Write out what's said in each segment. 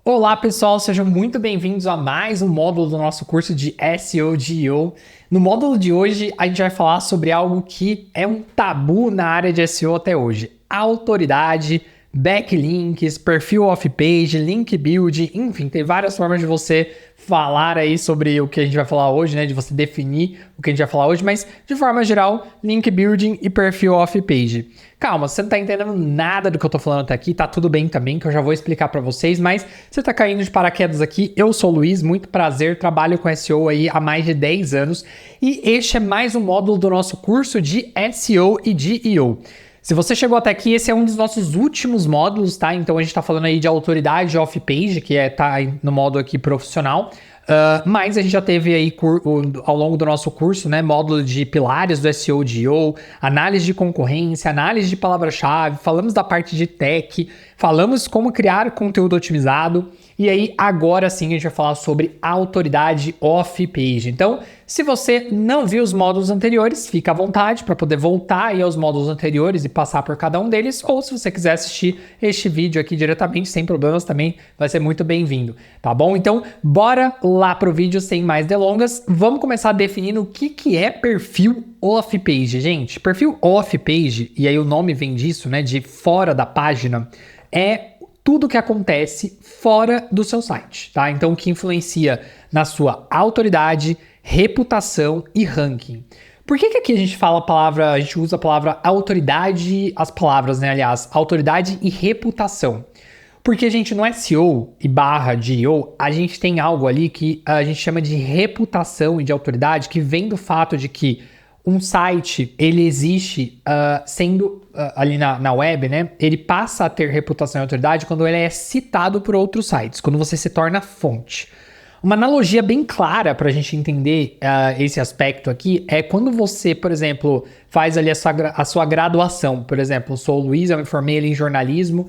Olá pessoal, sejam muito bem-vindos a mais um módulo do nosso curso de SEO GEO. No módulo de hoje a gente vai falar sobre algo que é um tabu na área de SEO até hoje: autoridade, backlinks, perfil off-page, link building, enfim, tem várias formas de você falar aí sobre o que a gente vai falar hoje, né? De você definir o que a gente vai falar hoje, mas de forma geral, link building e perfil off-page. Calma, você não tá entendendo nada do que eu tô falando até aqui, tá tudo bem também, que eu já vou explicar para vocês, mas você tá caindo de paraquedas aqui, eu sou o Luiz, muito prazer, trabalho com SEO aí há mais de 10 anos e este é mais um módulo do nosso curso de SEO e GEO. Se você chegou até aqui, esse é um dos nossos últimos módulos, tá? Então a gente tá falando aí de autoridade off-page, que tá no modo aqui profissional. Mas a gente já teve aí ao longo do nosso curso, né, módulo de pilares do SEO GEO, análise de concorrência, análise de palavra-chave, falamos da parte de tech, falamos como criar conteúdo otimizado. E aí, agora sim, a gente vai falar sobre autoridade off-page. Então, se você não viu os módulos anteriores, fica à vontade para poder voltar aí aos módulos anteriores e passar por cada um deles. Ou se você quiser assistir este vídeo aqui diretamente, sem problemas, também vai ser muito bem-vindo, tá bom? Então, bora lá pro vídeo sem mais delongas. Vamos começar definindo o que é perfil off-page, gente. Perfil off-page, e aí o nome vem disso, né, de fora da página, é tudo que acontece fora do seu site, tá? Então, o que influencia na sua autoridade, reputação e ranking. Por que aqui a gente a gente usa a palavra autoridade, as palavras, né? Aliás, autoridade e reputação. Porque, gente, no SEO e barra GEO, a gente tem algo ali que a gente chama de reputação e de autoridade, que vem do fato de que um site, ele existe ali na web, né? Ele passa a ter reputação e autoridade quando ele é citado por outros sites, quando você se torna fonte. Uma analogia bem clara para a gente entender esse aspecto aqui é quando você, por exemplo, faz ali a sua graduação. Por exemplo, eu sou o Luiz, eu me formei ali em jornalismo.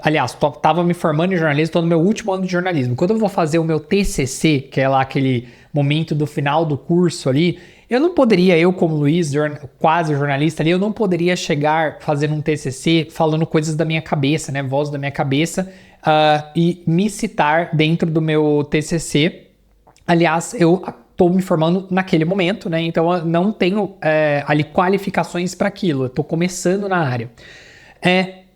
Aliás, estava me formando em jornalismo, estou no meu último ano de jornalismo. Quando eu vou fazer o meu TCC, que é lá aquele momento do final do curso ali, eu como Luiz, quase jornalista ali, eu não poderia chegar fazendo um TCC falando coisas da minha cabeça, né, voz da minha cabeça, e me citar dentro do meu TCC. Aliás, eu estou me formando naquele momento, né, então eu não tenho ali qualificações para aquilo, eu estou começando na área.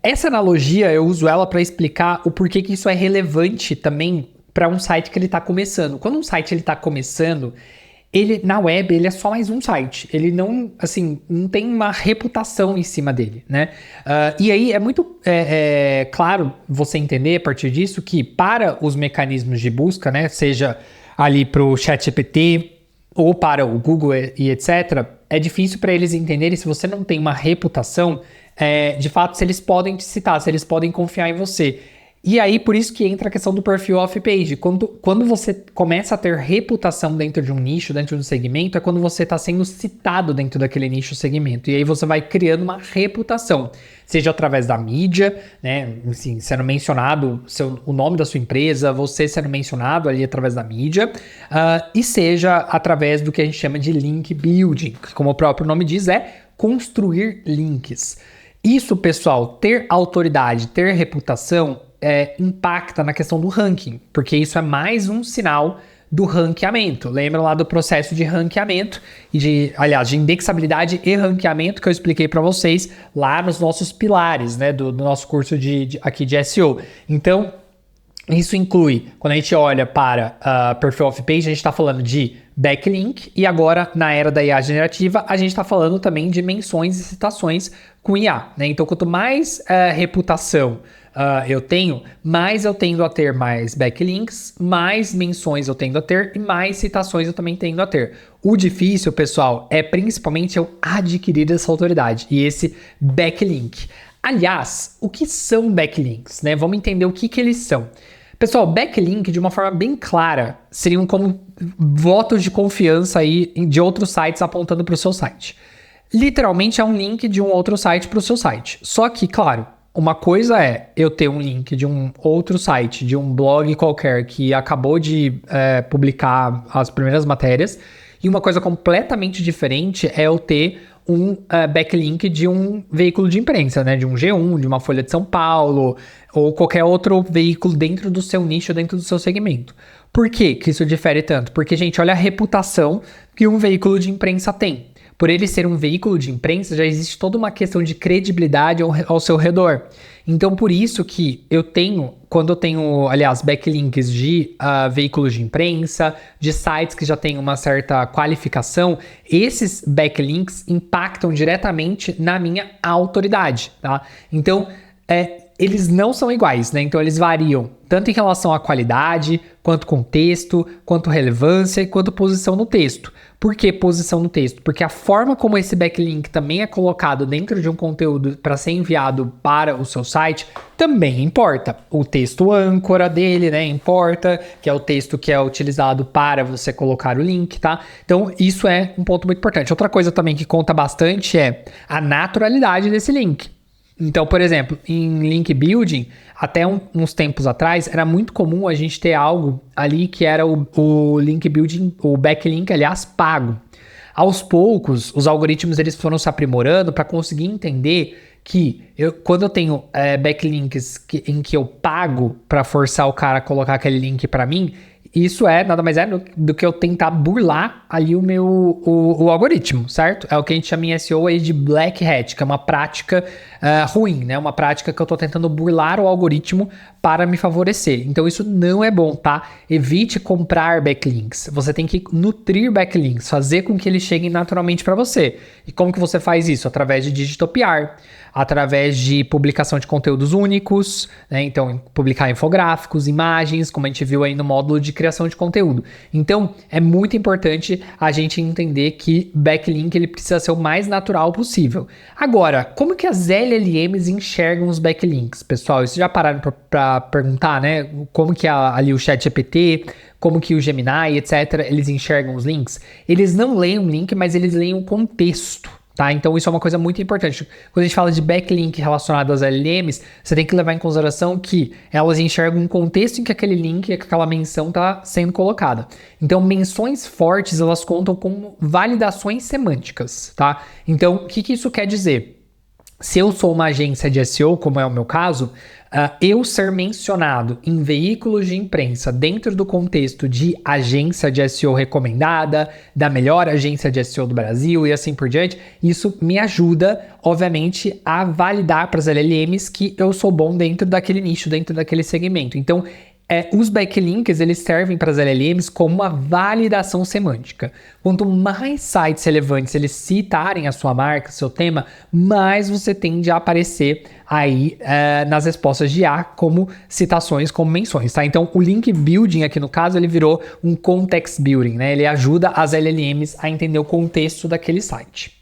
Essa analogia, eu uso ela para explicar o porquê que isso é relevante também para um site que ele está começando. Quando um site está começando, na web, ele é só mais um site. Ele não tem uma reputação em cima dele, né? E aí é muito claro você entender a partir disso que para os mecanismos de busca, né, seja ali para o ChatGPT ou para o Google e etc., é difícil para eles entenderem se você não tem uma reputação, de fato, se eles podem te citar, se eles podem confiar em você. E aí, por isso que entra a questão do perfil off-page. Quando você começa a ter reputação dentro de um nicho, dentro de um segmento, é quando você está sendo citado dentro daquele nicho segmento. E aí você vai criando uma reputação, seja através da mídia, né, assim, sendo mencionado o nome da sua empresa, você sendo mencionado ali através da mídia, e seja através do que a gente chama de link building, que, como o próprio nome diz, é construir links. Isso, pessoal, ter autoridade, ter reputação, impacta na questão do ranking, porque isso é mais um sinal do ranqueamento. Lembra lá do processo de ranqueamento de indexabilidade e ranqueamento que eu expliquei para vocês lá nos nossos pilares, né, do nosso curso aqui de SEO. Então, isso inclui, quando a gente olha para perfil off-page, a gente está falando de backlink, e agora, na era da IA generativa, a gente está falando também de menções e citações com IA, né? Então, quanto mais reputação eu tenho, mais eu tendo a ter mais backlinks, mais menções eu tendo a ter e mais citações eu também tendo a ter. O difícil, pessoal, é principalmente eu adquirir essa autoridade e esse backlink. Aliás, o que são backlinks, né? Vamos entender o que eles são. Pessoal, backlink, de uma forma bem clara, seriam como votos de confiança aí de outros sites apontando para o seu site. Literalmente é um link de um outro site para o seu site. Só que, claro, uma coisa é eu ter um link de um outro site, de um blog qualquer que acabou de publicar as primeiras matérias, e uma coisa completamente diferente é eu ter um backlink de um veículo de imprensa, né? De um G1, de uma Folha de São Paulo, ou qualquer outro veículo dentro do seu nicho, dentro do seu segmento. Por que isso difere tanto? Porque, gente, olha a reputação que um veículo de imprensa tem. Por ele ser um veículo de imprensa, já existe toda uma questão de credibilidade ao seu redor. Então, por isso que quando eu tenho, aliás, backlinks de veículos de imprensa, de sites que já têm uma certa qualificação, esses backlinks impactam diretamente na minha autoridade, tá? Então, eles não são iguais, né? Então, eles variam tanto em relação à qualidade, quanto contexto, quanto relevância e quanto posição no texto. Por que posição no texto? Porque a forma como esse backlink também é colocado dentro de um conteúdo para ser enviado para o seu site também importa. O texto âncora dele, né, importa, que é o texto que é utilizado para você colocar o link, tá? Então, isso é um ponto muito importante. Outra coisa também que conta bastante é a naturalidade desse link. Então, por exemplo, em link building, até uns tempos atrás, era muito comum a gente ter algo ali que era o link building, o backlink, aliás, pago. Aos poucos, os algoritmos eles foram se aprimorando para conseguir entender que quando eu tenho backlinks em que eu pago para forçar o cara a colocar aquele link para mim, isso nada mais do que eu tentar burlar ali o algoritmo, certo? É o que a gente chama em SEO aí de black hat, que é uma prática ruim, né? Uma prática que eu tô tentando burlar o algoritmo para me favorecer. Então isso não é bom, tá? Evite comprar backlinks. Você tem que nutrir backlinks, fazer com que eles cheguem naturalmente para você. E como que você faz isso? Através de digital PR, através de publicação de conteúdos únicos, né? Então, publicar infográficos, imagens, como a gente viu aí no módulo de criação de conteúdo. Então, é muito importante a gente entender que backlink ele precisa ser o mais natural possível. Agora, como que as LLMs enxergam os backlinks? Pessoal, vocês já pararam para perguntar, né? Como que ali o ChatGPT, como que o Gemini, etc., eles enxergam os links? Eles não leem um link, mas eles leem o contexto. Tá? Então isso é uma coisa muito importante. Quando a gente fala de backlink relacionado às LLMs, você tem que levar em consideração que elas enxergam um contexto em que aquele link, aquela menção está sendo colocada. Então menções fortes, elas contam como validações semânticas, tá? Então o que isso quer dizer? Se eu sou uma agência de SEO, como é o meu caso, eu ser mencionado em veículos de imprensa dentro do contexto de agência de SEO recomendada, da melhor agência de SEO do Brasil e assim por diante, isso me ajuda, obviamente, a validar para as LLMs que eu sou bom dentro daquele nicho, dentro daquele segmento. Então, os backlinks, eles servem para as LLMs como uma validação semântica. Quanto mais sites relevantes eles citarem a sua marca, seu tema, mais você tende a aparecer aí nas respostas de IA como citações, como menções, tá? Então, o link building aqui no caso, ele virou um context building, né? Ele ajuda as LLMs a entender o contexto daquele site.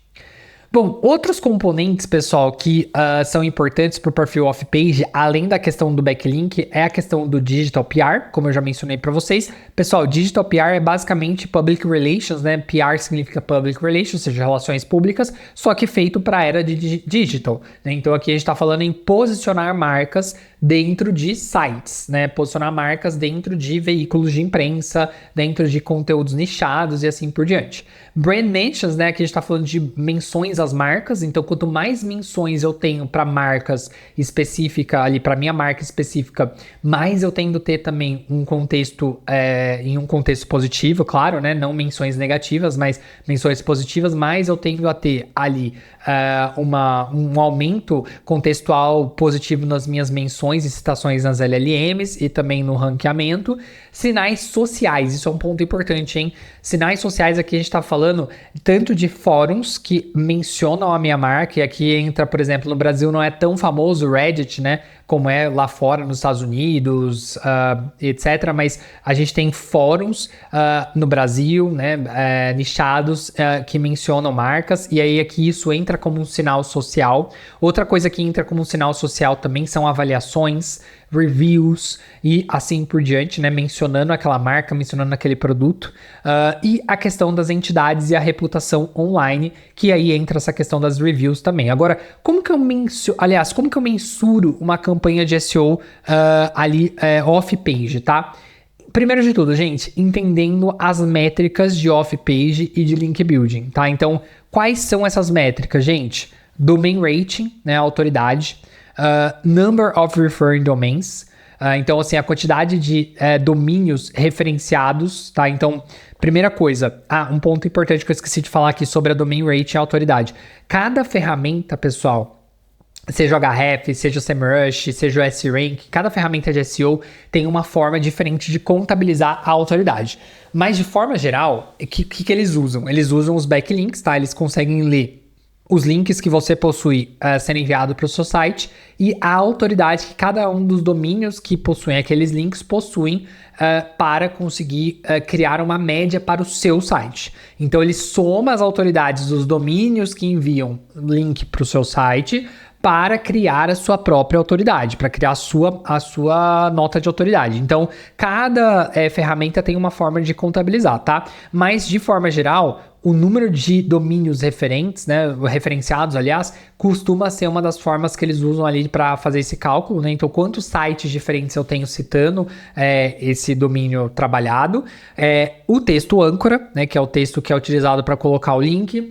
Bom, outros componentes, pessoal, que são importantes para o perfil off-page, além da questão do backlink, é a questão do Digital PR, como eu já mencionei para vocês. Pessoal, Digital PR é basicamente Public Relations, né? PR significa Public Relations, ou seja, relações públicas, só que feito para a era de digital, né? Então aqui a gente está falando em posicionar marcas dentro de sites, né? Posicionar marcas dentro de veículos de imprensa, dentro de conteúdos nichados e assim por diante. Brand mentions, né? Aqui a gente está falando de menções às marcas, então quanto mais menções eu tenho para marcas específicas, ali para minha marca específica, mais eu tendo a ter também um contexto, em um contexto positivo, claro, né? Não menções negativas, mas menções positivas, mais eu tendo a ter ali um aumento contextual positivo nas minhas menções e citações nas LLMs e também no ranqueamento. Sinais sociais, isso é um ponto importante, hein? Sinais sociais aqui a gente está falando tanto de fóruns que mencionam a minha marca, e aqui entra, por exemplo, no Brasil não é tão famoso o Reddit, né? Como é lá fora nos Estados Unidos, etc. Mas a gente tem fóruns no Brasil, né? Nichados que mencionam marcas, e aí aqui isso entra como um sinal social. Outra coisa que entra como um sinal social também são avaliações, reviews e assim por diante, né? Mencionando aquela marca, mencionando aquele produto. E a questão das entidades e a reputação online, que aí entra essa questão das reviews também. Agora, como que eu mensuro uma campanha de SEO ali off-page, tá? primeiro de tudo, gente, entendendo as métricas de off-page e de link building, tá? Então, quais são essas métricas, gente? Domain rating, né, a autoridade, number of referring domains, então, assim, a quantidade de domínios referenciados, tá? Então, primeira coisa, um ponto importante que eu esqueci de falar aqui sobre a domain rating e a autoridade. Cada ferramenta, pessoal, seja o Ahrefs, seja o SEMrush, seja o SRank, cada ferramenta de SEO tem uma forma diferente de contabilizar a autoridade. Mas, de forma geral, o que eles usam? Eles usam os backlinks, tá? Eles conseguem ler os links que você possui sendo enviado para o seu site e a autoridade que cada um dos domínios que possuem aqueles links possuem para conseguir criar uma média para o seu site. Então, ele soma as autoridades dos domínios que enviam link para o seu site para criar a sua própria autoridade, para criar a sua nota de autoridade. Então, cada ferramenta tem uma forma de contabilizar, tá? Mas, de forma geral, o número de domínios referentes, né, referenciados, aliás, costuma ser uma das formas que eles usam ali para fazer esse cálculo, né? Então, quantos sites diferentes eu tenho citando esse domínio trabalhado, o texto âncora, né, que é o texto que é utilizado para colocar o link,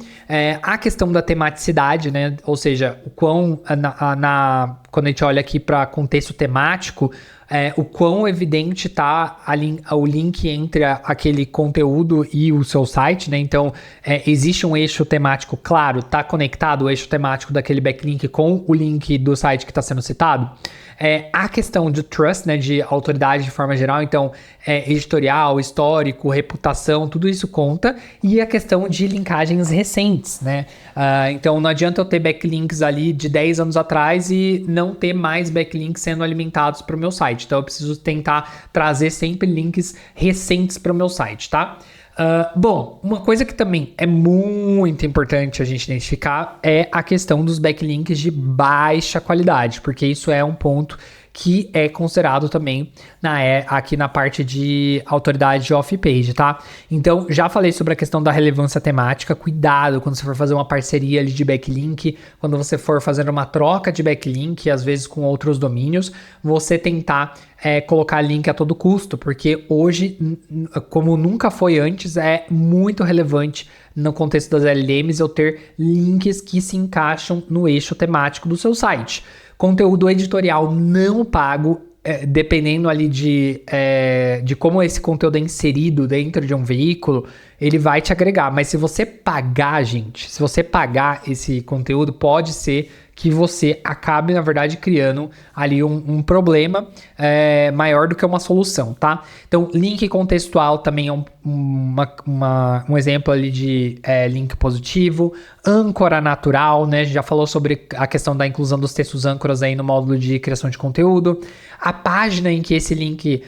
a questão da tematicidade, né, ou seja, o quão quando a gente olha aqui para contexto temático, o quão evidente está o link entre aquele conteúdo e o seu site, né? Então, existe um eixo temático claro, está conectado o eixo temático daquele backlink com o link do site que está sendo citado. A questão de trust, né, de autoridade de forma geral, então, editorial, histórico, reputação, tudo isso conta. E a questão de linkagens recentes, né? Então, não adianta eu ter backlinks ali de 10 anos atrás e não ter mais backlinks sendo alimentados para o meu site. Então, eu preciso tentar trazer sempre links recentes para o meu site, tá? Bom, uma coisa que também é muito importante a gente identificar é a questão dos backlinks de baixa qualidade, porque isso é um ponto que é considerado também aqui na parte de autoridade off-page, tá? Então, já falei sobre a questão da relevância temática. Cuidado quando você for fazer uma parceria ali de backlink, quando você for fazer uma troca de backlink, às vezes com outros domínios, você tentar colocar link a todo custo, porque hoje, como nunca foi antes, é muito relevante no contexto das LLMs eu ter links que se encaixam no eixo temático do seu site. Conteúdo editorial não pago, dependendo ali de como esse conteúdo é inserido dentro de um veículo, ele vai te agregar. Mas se você pagar, gente, se você pagar esse conteúdo, pode ser que você acabe, na verdade, criando ali um problema maior do que uma solução, tá? Então, link contextual também é um exemplo ali de link positivo. Âncora natural, né? A gente já falou sobre a questão da inclusão dos textos âncoras aí no módulo de criação de conteúdo. A página em que esse link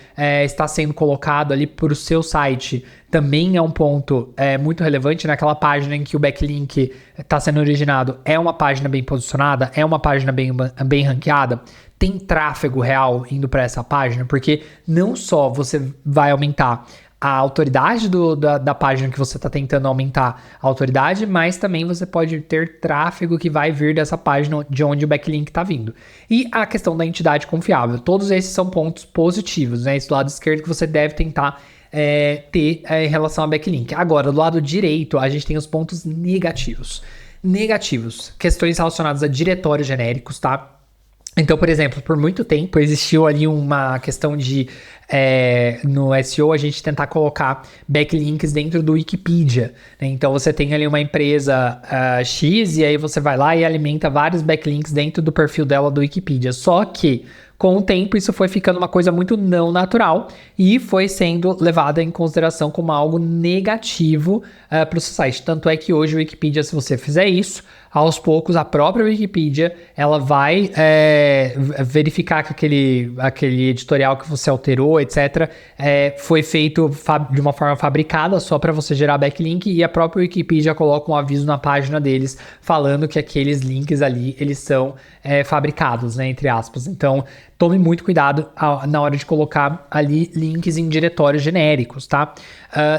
está sendo colocado ali para o seu site também é um ponto muito relevante. Naquela página em que o backlink está sendo originado, é uma página bem posicionada, é uma página bem ranqueada, tem tráfego real indo para essa página, porque não só você vai aumentar a autoridade da página que você está tentando aumentar a autoridade, mas também você pode ter tráfego que vai vir dessa página de onde o backlink está vindo. E a questão da entidade confiável. Todos esses são pontos positivos, né? Esse do lado esquerdo que você deve tentar ter em relação a backlink. Agora, do lado direito, a gente tem os pontos negativos. Questões relacionadas a diretórios genéricos, tá? Então, por exemplo, por muito tempo existiu ali uma questão de, no SEO, a gente tentar colocar backlinks dentro do Wikipedia, né? Então, você tem ali uma empresa X e aí você vai lá e alimenta vários backlinks dentro do perfil dela do Wikipedia. Só que, com o tempo, isso foi ficando uma coisa muito não natural e foi sendo levada em consideração como algo negativo para o seu site. Tanto é que hoje o Wikipedia, se você fizer isso, aos poucos a própria Wikipedia ela vai verificar que aquele editorial que você alterou, etc., foi feito de uma forma fabricada só para você gerar backlink, e a própria Wikipedia coloca um aviso na página deles falando que aqueles links ali eles são fabricados, né, entre aspas. Então, tome muito cuidado na hora de colocar ali links em diretórios genéricos, tá?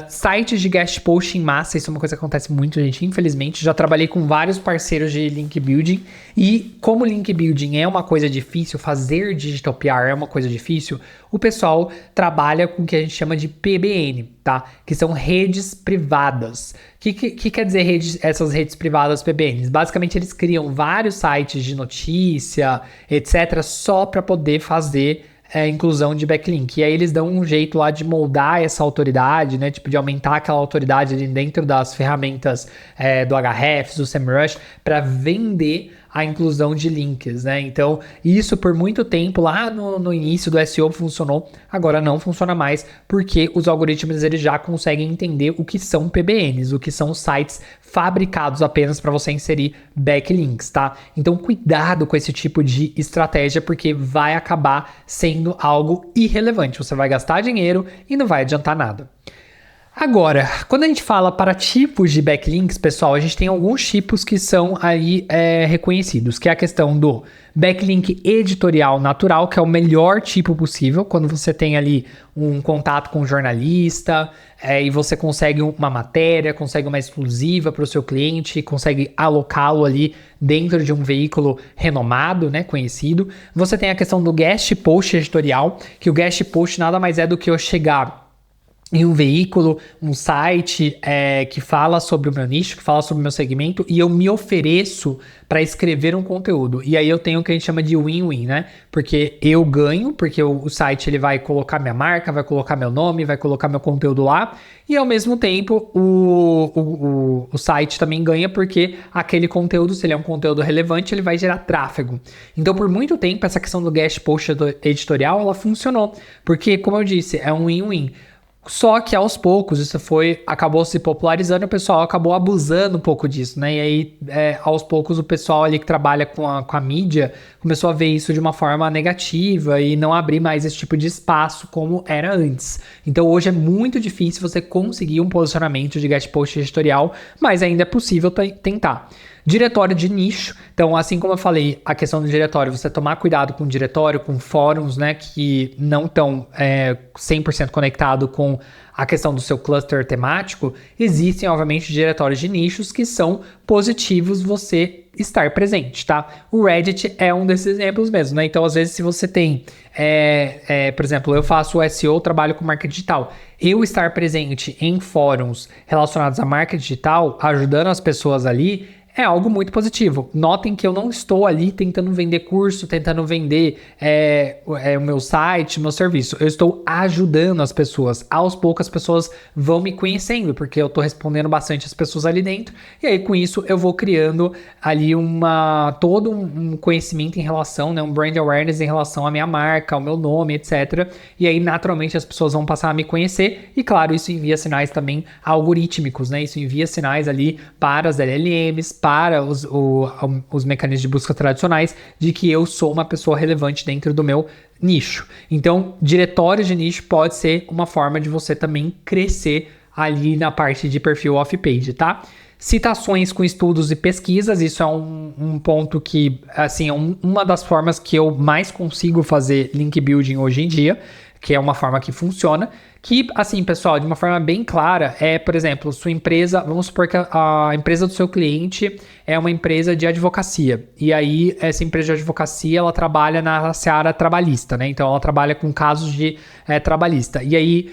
Sites de guest post em massa, isso é uma coisa que acontece muito, gente, infelizmente. Já trabalhei com vários parceiros de link building e como link building é uma coisa difícil, fazer digital PR é uma coisa difícil, o pessoal trabalha com o que a gente chama de PBN, tá? Que são redes privadas. O que quer dizer essas redes privadas PBNs? Basicamente, eles criam vários sites de notícia, etc., só para poder fazer inclusão de backlink. E aí eles dão um jeito lá de moldar essa autoridade, né? Tipo, de aumentar aquela autoridade ali dentro das ferramentas do Ahrefs, do SEMrush, para vender a inclusão de links, né? Então, isso por muito tempo, lá no início do SEO funcionou, agora não funciona mais, porque os algoritmos eles já conseguem entender o que são PBNs, o que são sites fabricados apenas para você inserir backlinks, tá? Então, cuidado com esse tipo de estratégia, porque vai acabar sendo algo irrelevante. Você vai gastar dinheiro e não vai adiantar nada. Agora, quando a gente fala para tipos de backlinks, pessoal, a gente tem alguns tipos que são aí reconhecidos, que é a questão do backlink editorial natural, que é o melhor tipo possível, quando você tem ali um contato com um jornalista e você consegue uma matéria, consegue uma exclusiva para o seu cliente, consegue alocá-lo ali dentro de um veículo renomado, né, conhecido. Você tem a questão do guest post editorial, que o guest post nada mais é do que eu chegar em um veículo, um site que fala sobre o meu nicho, que fala sobre o meu segmento, e eu me ofereço para escrever um conteúdo. E aí eu tenho o que a gente chama de win-win, né? Porque eu ganho, porque o site ele vai colocar minha marca, vai colocar meu nome, vai colocar meu conteúdo lá, e ao mesmo tempo o site também ganha, porque aquele conteúdo, se ele é um conteúdo relevante, ele vai gerar tráfego. Então, por muito tempo, essa questão do guest post editorial, ela funcionou, porque, como eu disse, é um win-win. Só que aos poucos isso acabou se popularizando e o pessoal acabou abusando um pouco disso, né? E aí, aos poucos, o pessoal ali que trabalha com a mídia começou a ver isso de uma forma negativa e não abrir mais esse tipo de espaço como era antes. Então hoje é muito difícil você conseguir um posicionamento de guest post editorial, mas ainda é possível tentar. Diretório de nicho. Então, assim como eu falei, a questão do diretório, você tomar cuidado com o diretório, com fóruns, né, que não estão 100% conectado com a questão do seu cluster temático, existem, obviamente, diretórios de nichos que são positivos você estar presente, tá? O Reddit é um desses exemplos mesmo, né? Então, às vezes, se você tem, por exemplo, eu faço SEO, trabalho com marca digital, eu estar presente em fóruns relacionados à marca digital, ajudando as pessoas ali, é algo muito positivo. Notem que eu não estou ali tentando vender curso, tentando vender o meu site, meu serviço. Eu estou ajudando as pessoas. Aos poucos as pessoas vão me conhecendo, porque eu estou respondendo bastante as pessoas ali dentro. E aí com isso eu vou criando ali todo um conhecimento em relação, né, um brand awareness em relação à minha marca, ao meu nome, etc. E aí naturalmente as pessoas vão passar a me conhecer. E claro, isso envia sinais também algorítmicos, né? Isso envia sinais ali para as LLMs, para os mecanismos de busca tradicionais, de que eu sou uma pessoa relevante dentro do meu nicho. Então, diretório de nicho pode ser uma forma de você também crescer ali na parte de perfil off-page, tá? Citações com estudos e pesquisas, isso é um ponto que, assim, é uma das formas que eu mais consigo fazer link building hoje em dia, que é uma forma que funciona, que, assim, pessoal, de uma forma bem clara, por exemplo, sua empresa, vamos supor que a empresa do seu cliente é uma empresa de advocacia, e aí essa empresa de advocacia, ela trabalha na seara trabalhista, né? Então, ela trabalha com casos de trabalhista, e aí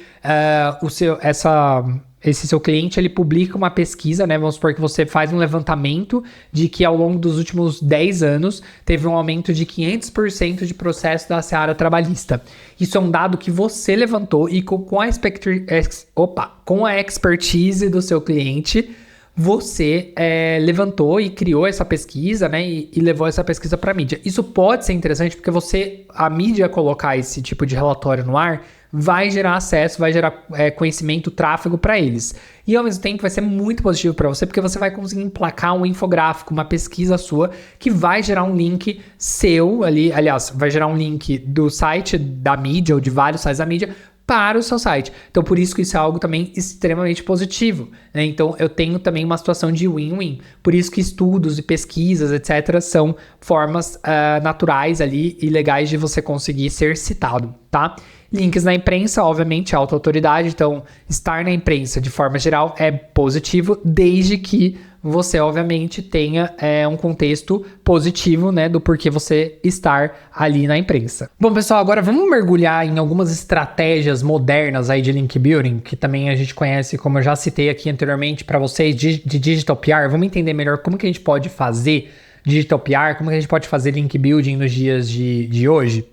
esse seu cliente, ele publica uma pesquisa, né? Vamos supor que você faz um levantamento de que ao longo dos últimos 10 anos teve um aumento de 500% de processo da seara trabalhista. Isso é um dado que você levantou e com a expertise do seu cliente, você levantou e criou essa pesquisa, né? E levou essa pesquisa para a mídia. Isso pode ser interessante porque a mídia colocar esse tipo de relatório no ar vai gerar acesso, vai gerar conhecimento, tráfego para eles. E ao mesmo tempo vai ser muito positivo para você, porque você vai conseguir emplacar um infográfico, uma pesquisa sua, que vai gerar um link seu ali, aliás, vai gerar um link do site da mídia ou de vários sites da mídia para o seu site. Então, por isso que isso é algo também extremamente positivo, né? Então, eu tenho também uma situação de win-win. Por isso que estudos e pesquisas, etc., são formas naturais ali e legais de você conseguir ser citado, tá? Links na imprensa, obviamente, alta autoridade. Então, estar na imprensa, de forma geral, é positivo, desde que você, obviamente, tenha um contexto positivo, né, do porquê você estar ali na imprensa. Bom, pessoal, agora vamos mergulhar em algumas estratégias modernas aí de link building, que também a gente conhece, como eu já citei aqui anteriormente para vocês, de digital PR. Vamos entender melhor como que a gente pode fazer digital PR, como que a gente pode fazer link building nos dias de hoje.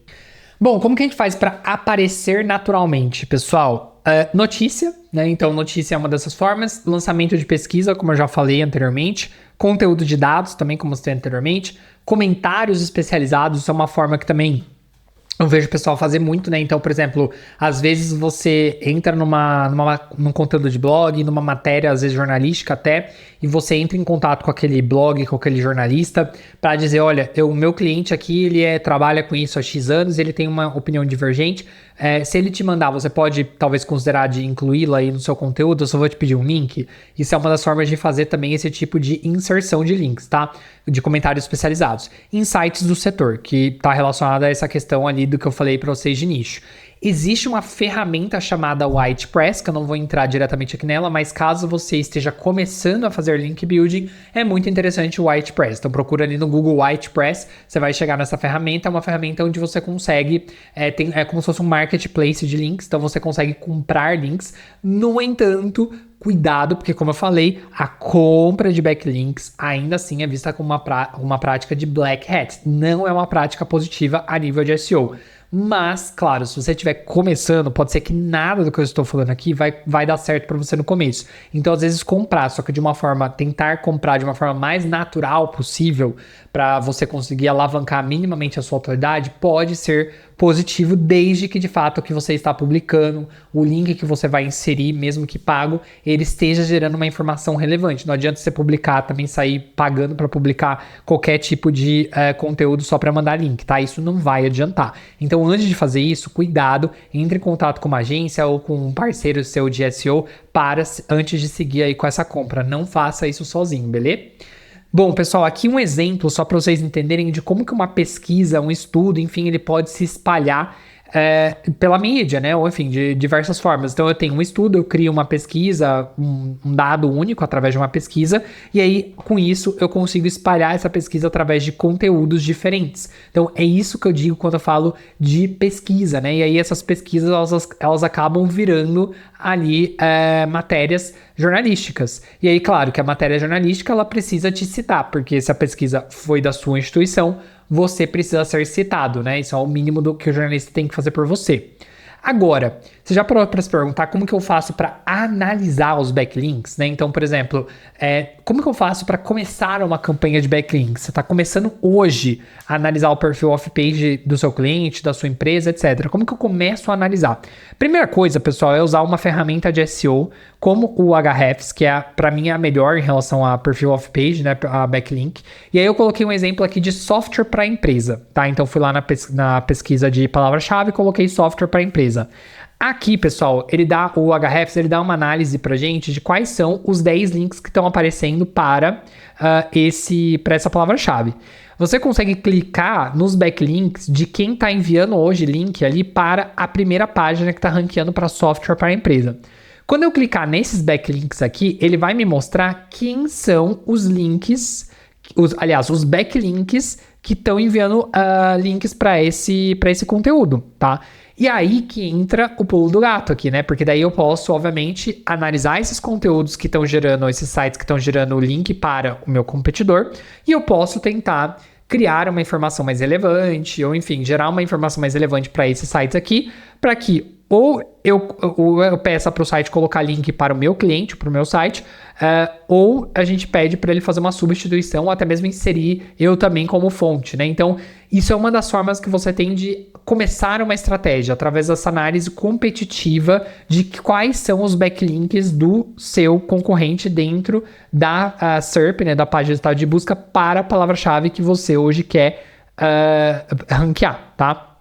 Bom, como que a gente faz para aparecer naturalmente, pessoal? Notícia, né? Então, notícia é uma dessas formas. Lançamento de pesquisa, como eu já falei anteriormente. Conteúdo de dados, também como eu citei anteriormente. Comentários especializados, é uma forma que também eu vejo o pessoal fazer muito, né? Então, por exemplo, às vezes você entra num conteúdo de blog, numa matéria, às vezes jornalística até, e você entra em contato com aquele blog, com aquele jornalista, para dizer, olha, o meu cliente aqui, ele trabalha com isso há X anos, ele tem uma opinião divergente. Se ele te mandar, você pode talvez considerar de incluí-lo aí no seu conteúdo, eu só vou te pedir um link. Isso é uma das formas de fazer também esse tipo de inserção de links, tá? De comentários especializados. Insights do setor, que está relacionado a essa questão ali do que eu falei para vocês de nicho. Existe uma ferramenta chamada WhitePress, que eu não vou entrar diretamente aqui nela, mas caso você esteja começando a fazer link building, é muito interessante o WhitePress. Então procura ali no Google WhitePress, você vai chegar nessa ferramenta, é uma ferramenta onde você consegue, é como se fosse um marketplace de links, então você consegue comprar links. No entanto, cuidado, porque como eu falei, a compra de backlinks ainda assim é vista como uma prática de black hat, não é uma prática positiva a nível de SEO. Mas, claro, se você estiver começando, pode ser que nada do que eu estou falando aqui vai dar certo para você no começo. Então, às vezes, comprar, só que tentar comprar de uma forma mais natural possível para você conseguir alavancar minimamente a sua autoridade, pode ser positivo, desde que de fato o que você está publicando, o link que você vai inserir, mesmo que pago, ele esteja gerando uma informação relevante. Não adianta você publicar, também sair pagando para publicar qualquer tipo de conteúdo só para mandar link, tá? Isso não vai adiantar. Então, antes de fazer isso, cuidado, entre em contato com uma agência ou com um parceiro seu de SEO antes de seguir aí com essa compra. Não faça isso sozinho, beleza? Bom, pessoal, aqui um exemplo só para vocês entenderem de como que uma pesquisa, um estudo, enfim, ele pode se espalhar pela mídia, né? Ou enfim, de diversas formas. Então eu tenho um estudo, eu crio uma pesquisa, um dado único através de uma pesquisa, e aí com isso eu consigo espalhar essa pesquisa através de conteúdos diferentes. Então é isso que eu digo quando eu falo de pesquisa, né? E aí essas pesquisas elas acabam virando ali matérias jornalísticas. E aí, claro que a matéria jornalística ela precisa te citar, porque se a pesquisa foi da sua instituição, você precisa ser citado, né? Isso é o mínimo do que o jornalista tem que fazer por você. Agora, você já parou para se perguntar como que eu faço para analisar os backlinks, né? Então, por exemplo, como que eu faço para começar uma campanha de backlinks? Você está começando hoje a analisar o perfil off-page do seu cliente, da sua empresa, etc. Como que eu começo a analisar? Primeira coisa, pessoal, é usar uma ferramenta de SEO como o Ahrefs, que para mim é a melhor em relação a perfil off-page, né? A backlink. E aí eu coloquei um exemplo aqui de software para empresa, tá? Então fui lá na pesquisa de palavra-chave e coloquei software para empresa. Aqui, pessoal, o Ahrefs ele dá uma análise pra gente de quais são os 10 links que estão aparecendo para essa palavra-chave. Você consegue clicar nos backlinks de quem está enviando hoje link ali para a primeira página que está ranqueando para software para a empresa. Quando eu clicar nesses backlinks aqui, ele vai me mostrar quem são os links, os backlinks que estão enviando links para esse conteúdo, tá? E aí que entra o pulo do gato aqui, né? Porque daí eu posso, obviamente, analisar esses conteúdos que estão gerando, esses sites que estão gerando o link para o meu competidor, e eu posso tentar criar uma informação mais relevante, ou enfim, gerar uma informação mais relevante para esses sites aqui, para que ou eu peça para o site colocar link para o meu cliente, para o meu site, ou a gente pede para ele fazer uma substituição, ou até mesmo inserir eu também como fonte, né? Então, isso é uma das formas que você tem de começar uma estratégia, através dessa análise competitiva de quais são os backlinks do seu concorrente dentro da SERP, né, da página de resultado de busca, para a palavra-chave que você hoje quer ranquear, tá?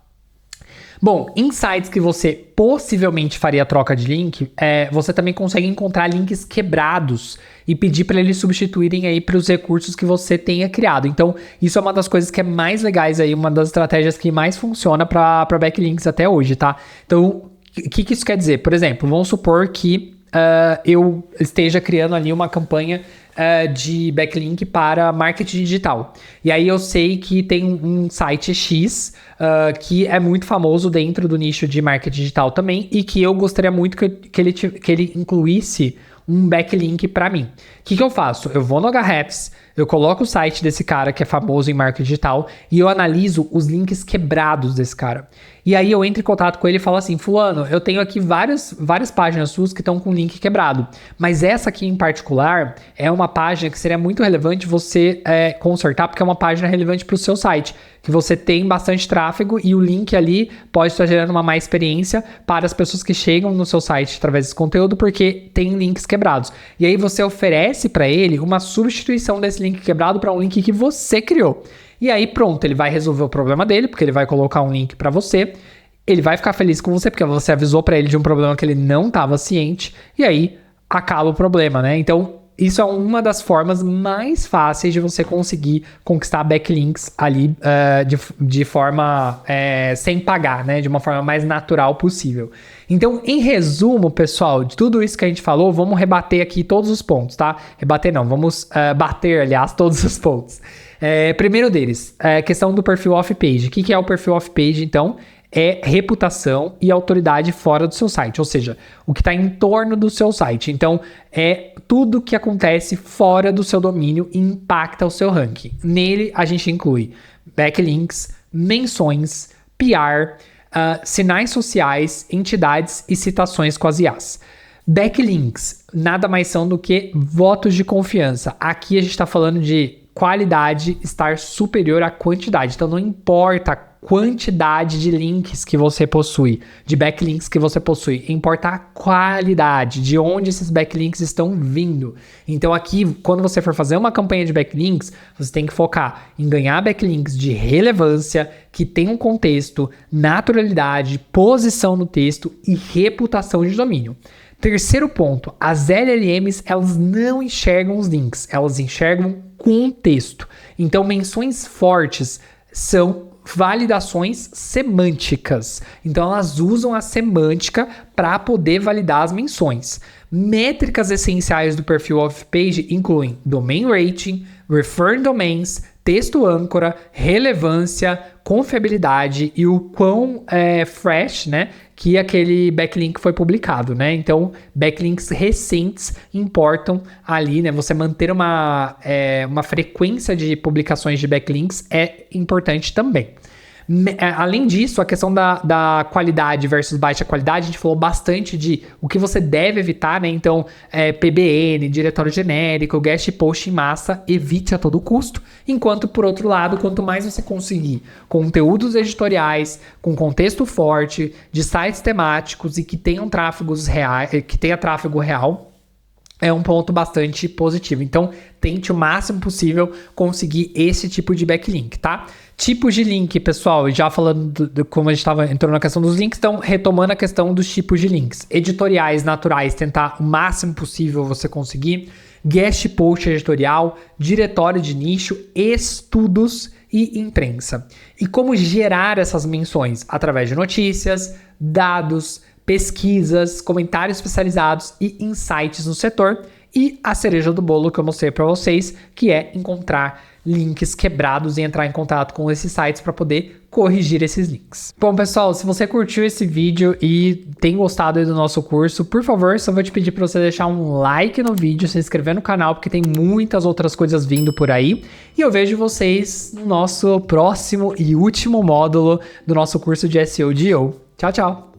Bom, em sites que você possivelmente faria troca de link, você também consegue encontrar links quebrados e pedir para eles substituírem aí para os recursos que você tenha criado. Então, isso é uma das coisas que é mais legais aí, uma das estratégias que mais funciona para backlinks até hoje, tá? Então, o que isso quer dizer? Por exemplo, vamos supor que eu esteja criando ali uma campanha de backlink para marketing digital. E aí eu sei que tem um site X que é muito famoso dentro do nicho de marketing digital também e que eu gostaria muito que ele incluísse um backlink para mim. O que eu faço? Eu vou no Ahrefs, eu coloco o site desse cara que é famoso em marketing digital e eu analiso os links quebrados desse cara. E aí eu entro em contato com ele e falo assim, fulano, eu tenho aqui várias páginas suas que estão com link quebrado, mas essa aqui em particular é uma página que seria muito relevante você consertar, porque é uma página relevante para o seu site, que você tem bastante tráfego e o link ali pode estar gerando uma má experiência para as pessoas que chegam no seu site através desse conteúdo, porque tem links quebrados. E aí você oferece para ele uma substituição desse link quebrado para um link que você criou. E aí pronto, ele vai resolver o problema dele, porque ele vai colocar um link para você, ele vai ficar feliz com você, porque você avisou para ele de um problema que ele não estava ciente, e aí acaba o problema, né? Então, isso é uma das formas mais fáceis de você conseguir conquistar backlinks ali de forma sem pagar, né? De uma forma mais natural possível. Então, em resumo, pessoal, de tudo isso que a gente falou, vamos rebater aqui todos os pontos, tá? Rebater não, vamos bater, aliás, todos os pontos. Primeiro deles, questão do perfil off-page. O que é o perfil off-page, então? É reputação e autoridade fora do seu site, ou seja, o que está em torno do seu site. Então, é tudo que acontece fora do seu domínio e impacta o seu ranking. Nele, a gente inclui backlinks, menções, PR, sinais sociais, entidades e citações com as IAs. Backlinks nada mais são do que votos de confiança. Aqui a gente está falando de qualidade estar superior à quantidade. Então, não importa a quantidade de links que você possui, de backlinks que você possui, importa a qualidade, de onde esses backlinks estão vindo. Então aqui, quando você for fazer uma campanha de backlinks, você tem que focar em ganhar backlinks de relevância, que tem um contexto, naturalidade, posição no texto e reputação de domínio. Terceiro ponto, as LLMs, elas não enxergam os links, elas enxergam contexto. Então, menções fortes são validações semânticas. Então, elas usam a semântica para poder validar as menções. Métricas essenciais do perfil off-page incluem domain rating, referring domains, texto âncora, relevância, confiabilidade e o quão fresh, né, que aquele backlink foi publicado, né? Então, backlinks recentes importam ali, né? Você manter uma frequência de publicações de backlinks é importante também. Além disso, a questão da qualidade versus baixa qualidade, a gente falou bastante de o que você deve evitar, né? Então, PBN, diretório genérico, guest post em massa, evite a todo custo. Enquanto, por outro lado, quanto mais você conseguir conteúdos editoriais, com contexto forte, de sites temáticos e que tenham tráfegos reais, que tenha tráfego real, é um ponto bastante positivo. Então, tente o máximo possível conseguir esse tipo de backlink, tá? Tipos de link, pessoal, já falando como a gente entrou na questão dos links, então retomando a questão dos tipos de links. Editoriais naturais, tentar o máximo possível você conseguir. Guest post editorial, diretório de nicho, estudos e imprensa. E como gerar essas menções? Através de notícias, dados, pesquisas, comentários especializados e insights no setor. E a cereja do bolo que eu mostrei para vocês, que é encontrar links quebrados e entrar em contato com esses sites para poder corrigir esses links. Bom, pessoal, se você curtiu esse vídeo e tem gostado aí do nosso curso, por favor, só vou te pedir para você deixar um like no vídeo, se inscrever no canal, porque tem muitas outras coisas vindo por aí. E eu vejo vocês no nosso próximo e último módulo do nosso curso de SEO. Tchau, tchau!